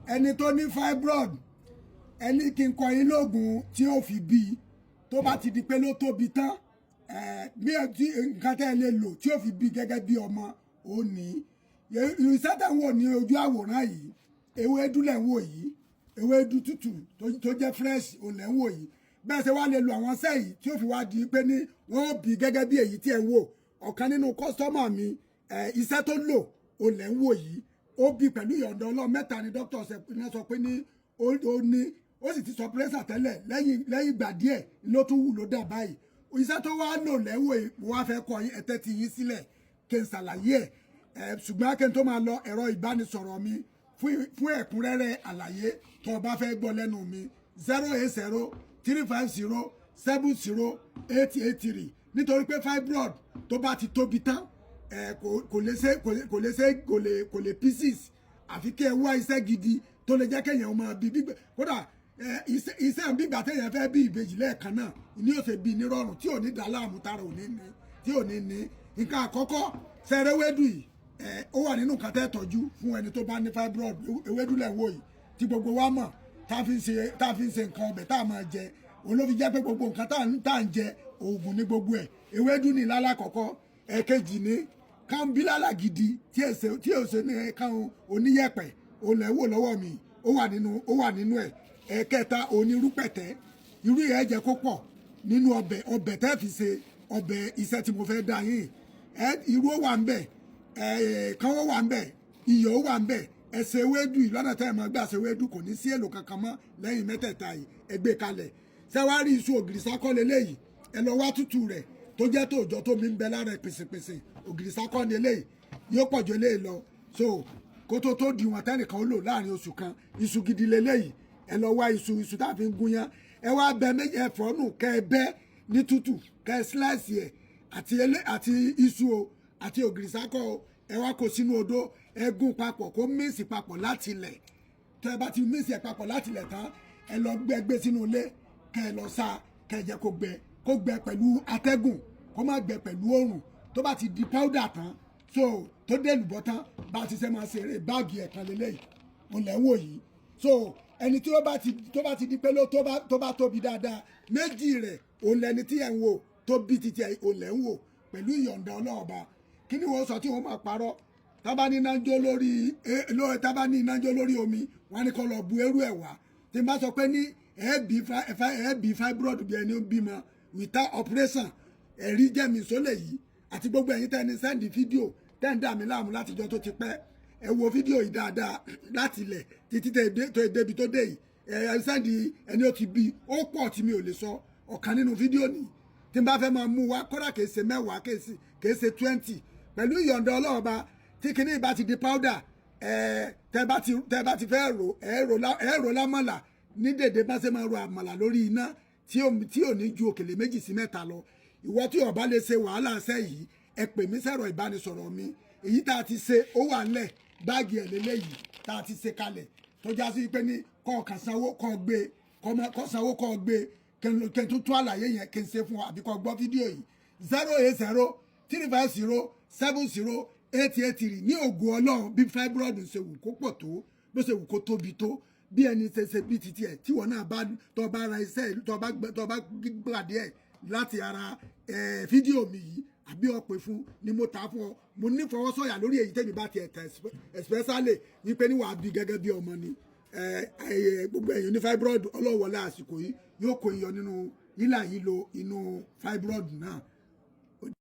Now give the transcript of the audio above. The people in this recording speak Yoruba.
ẹni tó ní fibroid ẹni kí n kọ yín lóògùn tí ó fi bí tó bá ti di pé ló tóbi tán bí nǹkan tẹ́ ẹ lè lò tí ó fi bí gẹ́gẹ́ bí ọmọ ó ní iṣẹ́ tẹ̀ ń wò ní ojú àwòrán yìí ewédú lẹ̀ ń wò yìí ewédú tútù tó jẹ́ fresh òun lẹ̀ ń wò yìí bẹ́ẹ̀ ṣe wá lè lo àwọn iṣẹ́ yìí tí ó fi wá di pé ní wọ́n bí gẹ́gẹ́ bí èyí tí ẹ ń wò ọ̀kan nínú kọ́sítọ́mà mi iṣẹ́ tó lò òun lẹ̀ ń wò yìí ó bí pẹ̀lú ìyọ̀ǹda Ọlọ́run mẹ́ta ni dókítà sọ pé ní ó ní ó sì ti sọ pírẹ́sà tẹ́lẹ̀ lẹ́yìn ìgbà díẹ̀ ló tún wù ló dà báyìí iṣẹ́ tó wá lò lẹ́wọ̀ mo wá fẹ́ kọ ẹ̀tẹ́ ti yín sílẹ̀ kí n ṣàlàyé ẹ̀ ṣùgbọ́n kí n tó máa lọ ẹ̀rọ ìbánisọ̀rọ̀ mi fún ẹ̀kúnrẹ́rẹ́ àlàyé tó o bá fẹ́ gbọ́ lẹ́nu mi 08035070883 nítorí pé fibroid tó bá ti tóbi tán kò lè pieces àfi kí ẹ wá iṣẹ́ gidi tó lè jẹ́ kéèyàn máa bí gbígbẹ́ kódà iṣẹ́ bígbà téèyàn fẹ́ bí ìbejì lẹ́ẹ̀kan náà ní òsè bí nírọ̀rùn tí ò ní dá láàmú tara ò ní ní tí ò ní ní nǹkan àkọ́kọ́ sẹ́rẹ́wédù yìí ó wà nínú nǹkan tẹ́ tọ́jú fún ẹni tó bá ní fibroid ewédú lẹ̀ wò yìí tí gbogbo wa mọ̀ tá a fi ń ṣe nǹkan ọbẹ̀ tá a máa jẹ òun ló fi jẹ́ pé gbogbo nǹkan tá à ń jẹ oògùn ní gbogbo ẹ̀ ewédú ní lálákọ̀ọ́kọ́ ẹ̀kejì ní káńbílálà gidi tí ò ṣe ní káwọn oníyẹ̀pẹ̀ òun lẹ̀ wò lọ́wọ́ mi ó wà nínú ẹ̀ ẹ̀kẹta onírúpẹ̀tẹ́ irú yẹn jẹ́ kó pọ̀ nínú ọbẹ̀ tẹ́ fi ṣe ọbẹ̀ iṣẹ́ tí mo fẹ́ dá yín irú ó wà ń bẹ̀ kánwó wà ń bẹ̀ iyọ̀ ó wà ń bẹ̀ ẹsẹ̀ ewédú yìí lọ́nà tẹ́ ẹ̀ máa gbà ṣe ewédú kò ní sí èlò kankan mọ́ lẹ́yìn mẹ́tẹ̀ẹ̀ta yìí ẹ gbé kalẹ̀ ṣẹ́wárí iṣu ògìrì sákọ́ leléyìí ẹ lọ wá tútù rẹ̀ tó jẹ́ tòòjọ́ tó mi ń bẹ lára pèsèpèsè ògìrì sákọ́ ni eléyìí yóò pọ̀ ju eléyìí lọ so kó tó di wọn tẹ́nìkan ó lò láàrin oṣù kan iṣu gidi leléyìí ẹ lọ wá iṣu tá a fi ń gúnyán ẹ wá bẹ méjì ẹ̀fọ́ nù kẹ ẹ bẹ ní tútù kẹ ẹ síláìsì ẹ àti iṣu o àti ògìrì sákọ́ o ẹ wá kó sínú odó ẹ gún papọ̀ kó míìsì papọ̀ láti ilẹ̀ tẹ ẹ bá ti míìsì ẹ papọ̀ láti ilẹ̀ tán ẹ lọ gbé sínú ilé kẹ ẹ lọ sá kẹ ẹ jẹ kó gbẹ pẹ̀lú atẹ́gùn kó má gbẹ pẹ̀lú òòrùn tó bá ti di powder tán so tó dé lùbọ́ tán bá ti ṣe máa ṣeré báàgì ẹ̀kan lélẹ́yìí òun lẹ́ ń wò yìí so ẹni tí tó bá ti di pé tó bá tóbi dáadáa méjì rẹ̀ òun lẹni tí ẹ̀ ń wò tó bí titi ẹ̀ òun lẹ́ ń wò pẹ̀lú ìyọ̀ǹda ọlọ́ọ̀ba kí ni wọ́n sọ tí wọ́n máa parọ́ tábà ní iná jó lórí omi wọ́n ní kó lọ bu eérú ẹ̀ wá tí n bá sọ pé ní ẹ̀ẹ́bì fibroid bí ẹni bímọ without operation ẹ̀rí jẹ́mi sólè yìí àti gbogbo ẹ̀yin tẹ́ni sẹ́ndì fídíò tẹ́ǹdà mi láàmú látijọ́ tó ti pẹ́ ẹ wo fídíò yìí dáadáa láti ilẹ̀ títí tó débi tó dé yìí ẹ sẹ́ndì ẹni ó ti bí ó pọ̀ tí mi ò lè sọ ọ̀kan nínú fídíò nìyí tí n bá fẹ́ máa mú wa kódà kìí ṣe 10 kìí ṣe 20 pẹ̀lú ìyọ̀ǹda ọlọ́ọ̀ba tí kinní bá ti di powder tẹ́ bá ti fẹ́ rò lámàlà ní dèdè bá ṣe máa ro àmàlà lórí iná tí ò ní ju òkèlè 2 sí 3 lọ ìwọ tí ó bá lè ṣe wàhálà ṣẹ́ yìí ẹ pè mí sẹ̀rọ ìbánisọ̀rọ̀ mi èyí tá a ti ṣe ó wà ńlẹ̀ báàgì ẹ̀ lélẹ́yìí tá a ti ṣe kalẹ̀ tó já sí pé ní kọ̀ọ̀kan sanwó kọ́ gbé kọ́ sanwó kọ́ gbé kí n tún tún àlàyé yẹn kí n ṣe fún ọ àbí kọ́ gbọ́ fídíò yìí 08035070883 ní ògo Ọlọ́run bí fibroid ṣe wù kó pọ̀ tó bó ṣe wù kó tóbi tó bí ẹni ṣe bí titi ẹ̀ tí wọ́n náà bá tó bá ra iṣẹ́ tó bá gbàdé ẹ̀ láti ara fídíò mi yìí àbí ọ̀pẹ fún ni mo ta fún ọ mo ní fọwọ́sọ̀yà lórí èyí tẹ́mi bá ti ẹ̀tẹ̀ especially wípé ní wàá bí gẹ́gẹ́ bí ọmọ ni gbogbo ẹ̀yìn ní fibroid ọlọ́wọ́lá àsìkò yìí yóò kó iyọ̀ nínú yílà yìí lo inú fibroid náà